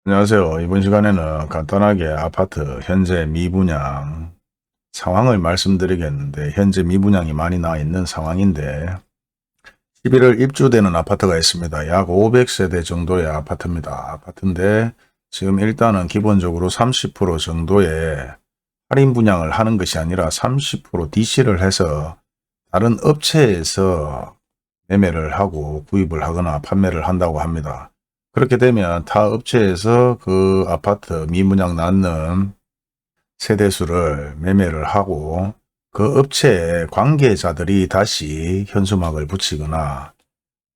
안녕하세요. 이번 시간에는 간단하게 아파트 현재 미분양 상황을 말씀드리겠는데, 현재 미분양이 많이 나 있는 상황인데 11월 입주되는 아파트가 있습니다. 약 500세대 정도의 아파트인데, 지금 일단은 기본적으로 30% 정도의 할인 분양을 하는 것이 아니라 30% DC를 해서 다른 업체에서 매매를 하고 구입을 하거나 판매를 한다고 합니다. 그렇게 되면 타 업체에서 그 아파트 미분양 낳는 세대수를 매매를 하고, 그 업체의 관계자들이 다시 현수막을 붙이거나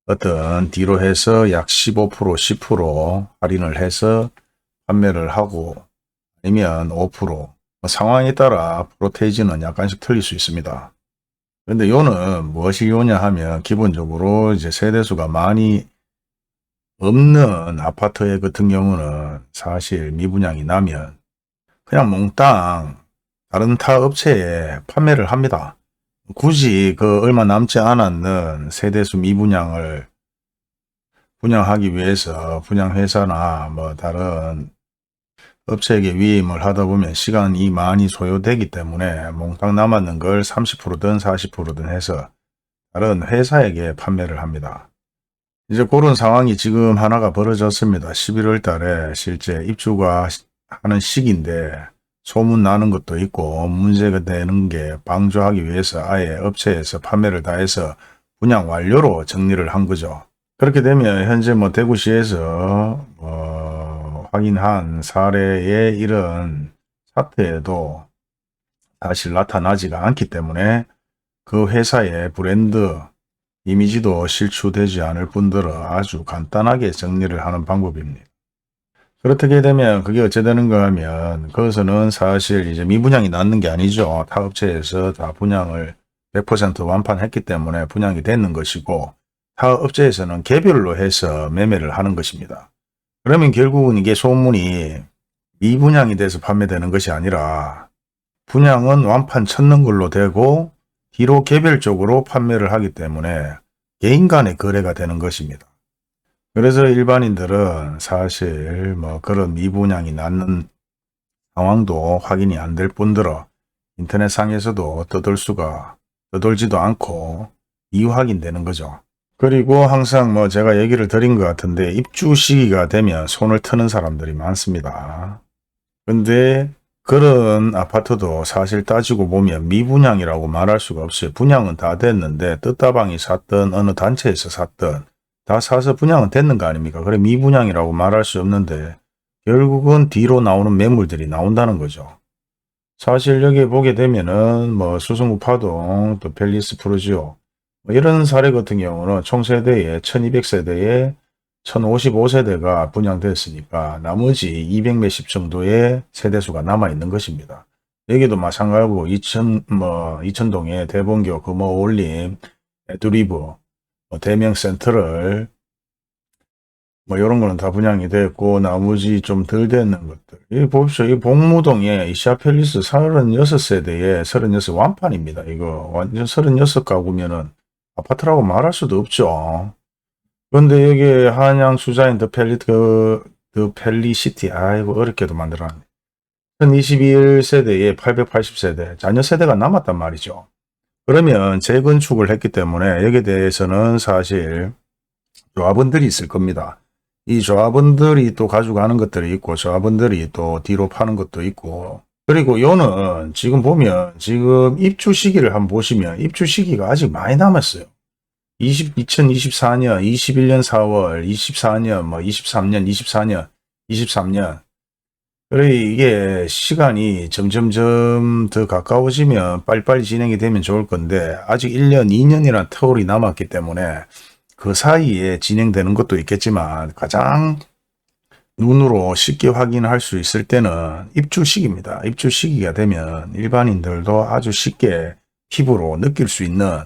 어떤 뒤로 해서 약 15% 10% 할인을 해서 판매를 하고, 아니면 5% 상황에 따라 프로테이지는 약간씩 틀릴 수 있습니다. 그런데 요는 무엇이 요냐 하면, 기본적으로 이제 세대수가 많이 없는 아파트 같은 경우는 사실 미분양이 나면 그냥 몽땅 다른 타 업체에 판매를 합니다. 굳이 그 얼마 남지 않았는 세대수 미분양을 분양하기 위해서 분양회사나 뭐 다른 업체에게 위임을 하다 보면 시간이 많이 소요되기 때문에 몽땅 남았는 걸 30%든 40%든 해서 다른 회사에게 판매를 합니다. 이제 그런 상황이 지금 하나가 벌어졌습니다. 11월 달에 실제 입주가 하는 시기인데 소문 나는 것도 있고, 문제가 되는 게 방조하기 위해서 아예 업체에서 판매를 다 해서 분양 완료로 정리를 한 거죠. 그렇게 되면 현재 뭐 대구시에서 확인한 사례의 이런 사태에도 사실 나타나지가 않기 때문에 그 회사의 브랜드 이미지도 실추되지 않을 뿐더러 아주 간단하게 정리를 하는 방법입니다. 그렇게 되면 그게 어찌 되는가 하면, 그것은 사실 이제 미분양이 났는 게 아니죠. 타 업체에서 다 분양을 100% 완판했기 때문에 분양이 되는 것이고, 타 업체에서는 개별로 해서 매매를 하는 것입니다. 그러면 결국은 이게 소문이 미분양이 돼서 판매되는 것이 아니라 분양은 완판 쳤는 걸로 되고 뒤로 개별적으로 판매를 하기 때문에 개인 간의 거래가 되는 것입니다. 그래서 일반인들은 사실 뭐 그런 미분양이 났는 상황도 확인이 안 될 뿐더러 인터넷상에서도 떠돌지도 않고 미확인되는 거죠. 그리고 항상 뭐 제가 얘기를 드린 것 같은데, 입주 시기가 되면 손을 트는 사람들이 많습니다. 근데 그런 아파트도 사실 따지고 보면 미분양이라고 말할 수가 없어요. 분양은 다 됐는데 뜻다방이 샀든 어느 단체에서 샀든 다 사서 분양은 됐는 거 아닙니까? 그래 미분양이라고 말할 수 없는데 결국은 뒤로 나오는 매물들이 나온다는 거죠. 사실 여기 보게 되면은 뭐 수성구 파동, 또 펠리스 프로지오 뭐 이런 사례 같은 경우는 총 세대에 1200세대에 1055세대가 분양됐으니까 나머지 200 몇십 정도의 세대수가 남아있는 것입니다. 여기도 마찬가지고 이천동의 대본교, 금호올림, 에두리브, 대명 센트럴 뭐 이런 거는 다 분양이 됐고, 나머지 좀 덜 됐는 것들. 이 봅시오. 이 복무동에 이 시아펠리스 36세대에 36 완판입니다. 이거 완전 36가구면은 아파트라고 말할 수도 없죠. 그런데 여기 한양 수자인 더 펠리시티, 아이고 어렵게도 만들어놨네. 1021세대에 880세대 자녀 세대가 남았단 말이죠. 그러면 재건축을 했기 때문에 여기에 대해서는 사실 조합원들이 있을 겁니다. 이 조합원들이 또 가져가는 것들이 있고, 조합원들이 또 뒤로 파는 것도 있고, 그리고 요는 지금 보면 지금 입주 시기를 한번 보시면 입주 시기가 아직 많이 남았어요. 2024년, 21년 4월, 24년, 뭐 23년, 24년, 23년. 그래, 이게 시간이 점점점 더 가까워지면 빨리빨리 진행이 되면 좋을 건데, 아직 1년, 2년이라는 터울이 남았기 때문에 그 사이에 진행되는 것도 있겠지만 가장 눈으로 쉽게 확인할 수 있을 때는 입주 시기입니다. 입주 시기가 되면 일반인들도 아주 쉽게 피부로 느낄 수 있는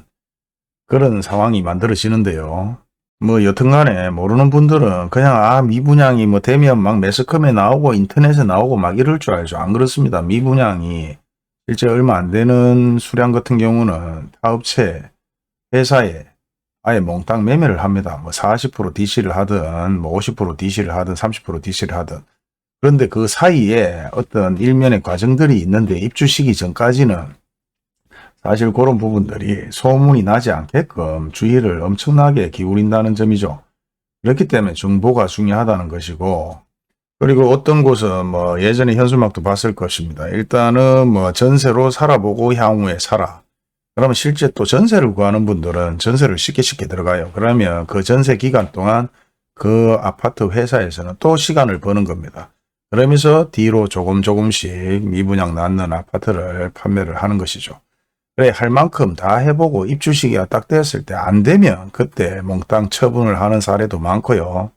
그런 상황이 만들어지는데요. 뭐 여튼간에 모르는 분들은 그냥 미분양이 뭐 되면 막 매스컴에 나오고 인터넷에 나오고 막 이럴 줄 알죠. 안 그렇습니다. 미분양이 실제 얼마 안 되는 수량 같은 경우는 타업체 회사에 아예 몽땅 매매를 합니다. 뭐 40% DC를 하든 뭐 50% DC를 하든 30% DC를 하든 그런데 그 사이에 어떤 일련의 과정들이 있는데 입주 시기 전까지는 사실 그런 부분들이 소문이 나지 않게끔 주의를 엄청나게 기울인다는 점이죠. 그렇기 때문에 정보가 중요하다는 것이고, 그리고 어떤 곳은 뭐 예전에 현수막도 봤을 것입니다. 일단은 뭐 전세로 살아보고 향후에 살아. 그러면 실제 또 전세를 구하는 분들은 전세를 쉽게 들어가요. 그러면 그 전세 기간 동안 그 아파트 회사에서는 또 시간을 버는 겁니다. 그러면서 뒤로 조금씩 미분양 낳는 아파트를 판매를 하는 것이죠. 그래, 할 만큼 다 해보고 입주 시기가 딱 되었을 때 안 되면 그때 몽땅 처분을 하는 사례도 많고요.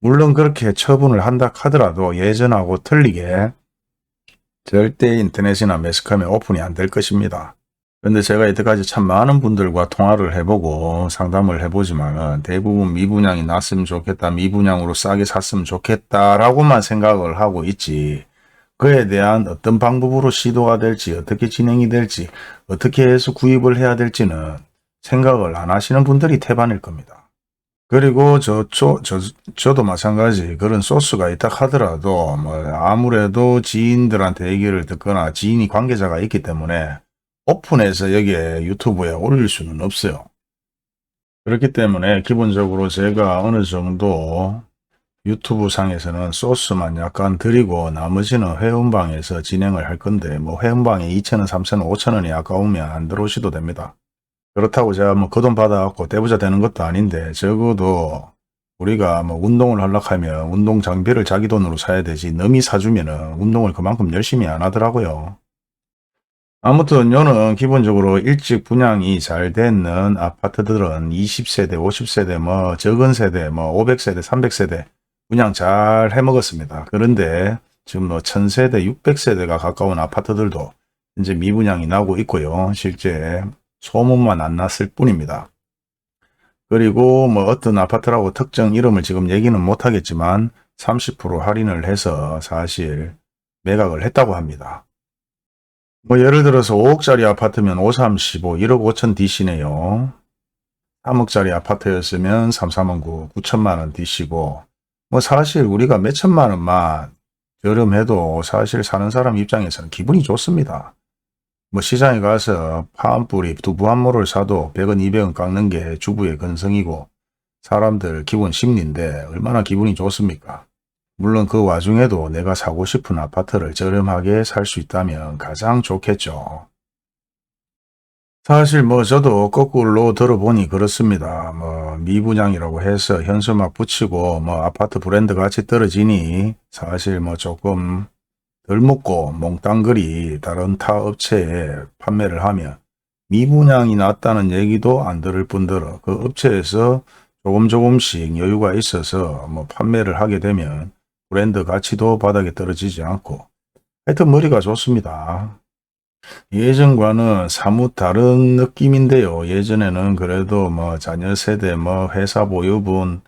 물론 그렇게 처분을 한다 하더라도 예전하고 틀리게 절대 인터넷이나 매스컴에 오픈이 안 될 것입니다. 그런데 제가 이때까지 참 많은 분들과 통화를 해보고 상담을 해보지만 대부분 미분양이 났으면 좋겠다, 미분양으로 싸게 샀으면 좋겠다라고만 생각을 하고 있지, 그에 대한 어떤 방법으로 시도가 될지, 어떻게 진행이 될지, 어떻게 해서 구입을 해야 될지는 생각을 안 하시는 분들이 태반일 겁니다. 그리고 저도 마찬가지 그런 소스가 있다 하더라도 뭐 아무래도 지인들한테 얘기를 듣거나 지인이 관계자가 있기 때문에 오픈해서 여기에 유튜브에 올릴 수는 없어요. 그렇기 때문에 기본적으로 제가 어느 정도 유튜브 상에서는 소스만 약간 드리고 나머지는 회원방에서 진행을 할 건데, 뭐 회원방에 2,000원, 3,000원, 5,000원이 아까우면 안 들어오셔도 됩니다. 그렇다고 제가 뭐 그 돈 받아갖고 대부자 되는 것도 아닌데, 적어도 우리가 뭐 운동을 하려고 하면 운동 장비를 자기 돈으로 사야 되지, 남이 사주면은 운동을 그만큼 열심히 안 하더라고요. 아무튼 요는 기본적으로 일찍 분양이 잘 되는 아파트들은 20세대, 50세대, 뭐 적은 세대, 뭐 500세대, 300세대 분양 잘 해먹었습니다. 그런데 지금 뭐 1000세대, 600세대가 가까운 아파트들도 이제 미분양이 나고 있고요. 실제 소문만 안 났을 뿐입니다. 그리고 뭐 어떤 아파트라고 특정 이름을 지금 얘기는 못하겠지만 30% 할인을 해서 사실 매각을 했다고 합니다. 뭐 예를 들어서 5억짜리 아파트면 5,315, 1억 5천 DC네요. 3억짜리 아파트였으면 3,309, 9천만 원 DC고, 뭐 사실 우리가 몇 천만 원만 저렴해도 사실 사는 사람 입장에서는 기분이 좋습니다. 뭐 시장에 가서 파 한 뿌리 두부 한 모를 사도 100원, 200원 깎는 게 주부의 근성이고 사람들 기본 심리인데 얼마나 기분이 좋습니까? 물론 그 와중에도 내가 사고 싶은 아파트를 저렴하게 살 수 있다면 가장 좋겠죠. 사실 뭐 저도 거꾸로 들어보니 그렇습니다. 뭐 미분양이라고 해서 현수막 붙이고 뭐 아파트 브랜드 가치 떨어지니 사실 뭐 조금 덜 먹고 몽땅거리 다른 타 업체에 판매를 하면 미분양이 났다는 얘기도 안 들을 뿐더러 그 업체에서 조금씩 여유가 있어서 뭐 판매를 하게 되면 브랜드 가치도 바닥에 떨어지지 않고 하여튼 머리가 좋습니다. 예전과는 사뭇 다른 느낌인데요. 예전에는 그래도 뭐 자녀 세대, 뭐 회사 보유분,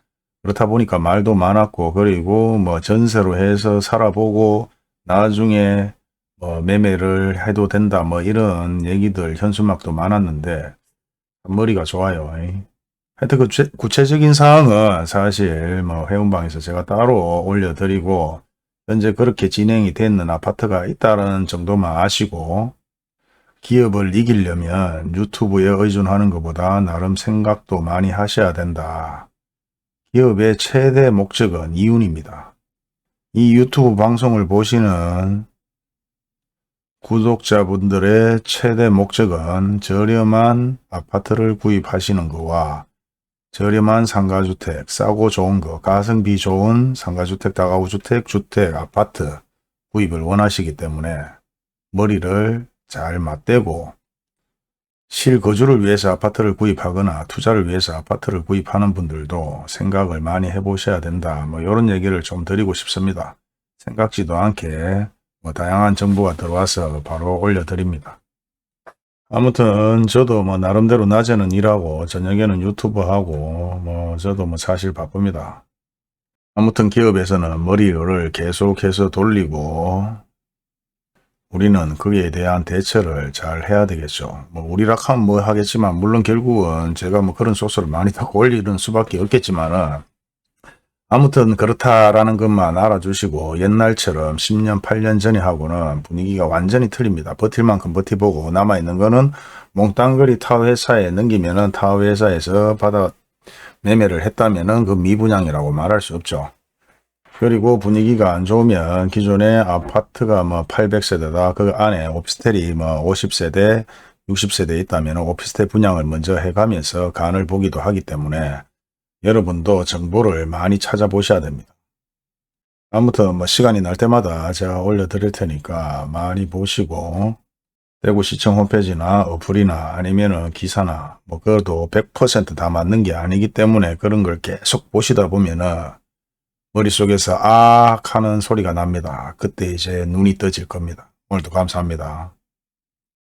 그렇다 보니까 말도 많았고, 그리고 뭐 전세로 해서 살아보고, 나중에 뭐 매매를 해도 된다, 뭐 이런 얘기들, 현수막도 많았는데, 머리가 좋아요. 하여튼 그 구체적인 사항은 사실 뭐 회원방에서 제가 따로 올려드리고, 현재 그렇게 진행이 되는 아파트가 있다는 정도만 아시고, 기업을 이기려면 유튜브에 의존하는 것보다 나름 생각도 많이 하셔야 된다. 기업의 최대 목적은 이윤입니다. 이 유튜브 방송을 보시는 구독자분들의 최대 목적은 저렴한 아파트를 구입하시는 것과 저렴한 상가주택, 싸고 좋은 거, 가성비 좋은 상가주택, 다가구주택, 주택, 아파트 구입을 원하시기 때문에 머리를 잘 맞대고 실거주를 위해서 아파트를 구입하거나 투자를 위해서 아파트를 구입하는 분들도 생각을 많이 해보셔야 된다. 뭐 이런 얘기를 좀 드리고 싶습니다. 생각지도 않게 뭐 다양한 정보가 들어와서 바로 올려드립니다. 아무튼 저도 뭐 나름대로 낮에는 일하고 저녁에는 유튜브 하고 뭐 저도 뭐 사실 바쁩니다. 아무튼 기업에서는 머리를 계속해서 돌리고 우리는 거기에 대한 대처를 잘 해야 되겠죠. 뭐 우리락하면 뭐 하겠지만 물론 결국은 제가 뭐 그런 소스를 많이 다 올리는 수밖에 없겠지만은 아무튼 그렇다라는 것만 알아주시고 옛날처럼 10년 8년 전에 하고는 분위기가 완전히 틀립니다. 버틸 만큼 버티보고 남아있는 거는 몽땅거리 타회사에 넘기면은 타회사에서 받아 매매를 했다면은 그 미분양이라고 말할 수 없죠. 그리고 분위기가 안 좋으면 기존에 아파트가 뭐 800세대다. 그 안에 오피스텔이 뭐 50세대, 60세대 있다면 오피스텔 분양을 먼저 해가면서 간을 보기도 하기 때문에 여러분도 정보를 많이 찾아보셔야 됩니다. 아무튼 뭐 시간이 날 때마다 제가 올려드릴 테니까 많이 보시고 대구시청 홈페이지나 어플이나 아니면은 기사나 뭐 그것도 100%다 맞는 게 아니기 때문에 그런 걸 계속 보시다 보면은 머릿속에서 아 하는 소리가 납니다. 그때 이제 눈이 떠질 겁니다. 오늘도 감사합니다.